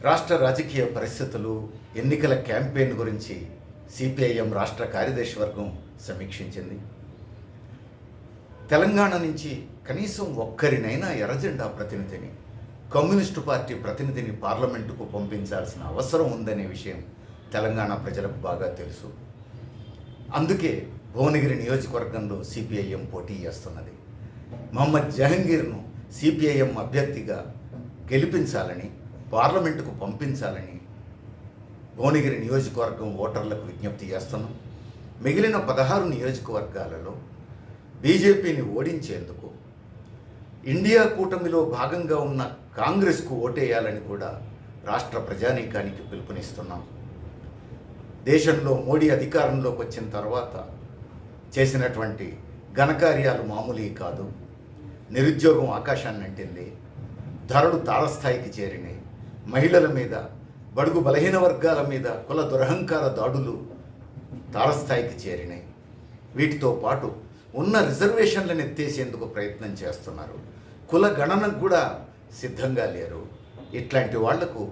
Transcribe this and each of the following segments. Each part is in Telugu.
రాష్ట్ర రాజకీయ పరిస్థితులు, ఎన్నికల క్యాంపెయిన్ గురించి సిపిఐఎం రాష్ట్ర కార్యదర్శి వర్గం సమీక్షించింది. తెలంగాణ నుంచి కనీసం ఒక్కరినైనా ఎర్రజెండా ప్రతినిధిని, కమ్యూనిస్టు పార్టీ ప్రతినిధిని పార్లమెంటుకు పంపించాల్సిన అవసరం ఉందనే విషయం తెలంగాణ ప్రజలకు బాగా తెలుసు. అందుకే భువనగిరి నియోజకవర్గంలో సిపిఐఎం పోటీ చేస్తున్నది. మహమ్మద్ జహంగీర్ను సిపిఐఎం అభ్యర్థిగా గెలిపించాలని, పార్లమెంటుకు పంపించాలని భువనగిరి నియోజకవర్గం ఓటర్లకు విజ్ఞప్తి చేస్తున్నాం. మిగిలిన 16 నియోజకవర్గాలలో బీజేపీని ఓడించేందుకు ఇండియా కూటమిలో భాగంగా ఉన్న కాంగ్రెస్కు ఓటేయాలని కూడా రాష్ట్ర ప్రజానీకానికి పిలుపునిస్తున్నాం. దేశంలో మోడీ అధికారంలోకి వచ్చిన తర్వాత చేసినటువంటి ఘనకార్యాలు మామూలు కాదు. నిరుద్యోగం ఆకాశాన్ని అంటింది, ధరలు తారస్థాయికి చేరినాయి, మహిళల మీద, బడుగు బలహీన వర్గాల మీద కుల దురహంకార దాడులు తారస్థాయికి చేరినాయి. వీటితో పాటు ఉన్న రిజర్వేషన్లను ఎత్తేసేందుకు ప్రయత్నం చేస్తున్నారు. కుల గణనకు కూడా సిద్ధంగా లేరు. ఇట్లాంటి వాళ్లకు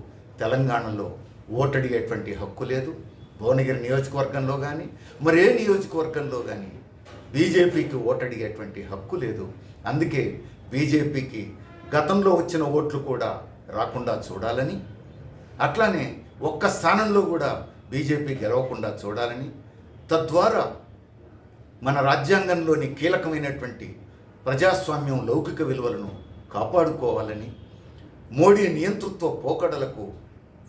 తెలంగాణలో ఓటడిగేటువంటి హక్కు లేదు. భువనగిరి నియోజకవర్గంలో కానీ మరే నియోజకవర్గంలో కానీ బీజేపీకి ఓటడిగేటువంటి హక్కు లేదు. అందుకే బీజేపీకి గతంలో వచ్చిన ఓట్లు కూడా రాకుండా చూడాలని, అట్లానే ఒక్క స్థానంలో కూడా బీజేపీ గెలవకుండా చూడాలని, తద్వారా మన రాజ్యాంగంలోని కీలకమైనటువంటి ప్రజాస్వామ్యం, లౌకిక విలువలను కాపాడుకోవాలని, మోడీ నియంతృత్వ పోకడలకు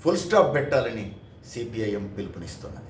ఫుల్ స్టాప్ పెట్టాలని సిపిఐఎం పిలుపునిస్తున్నది.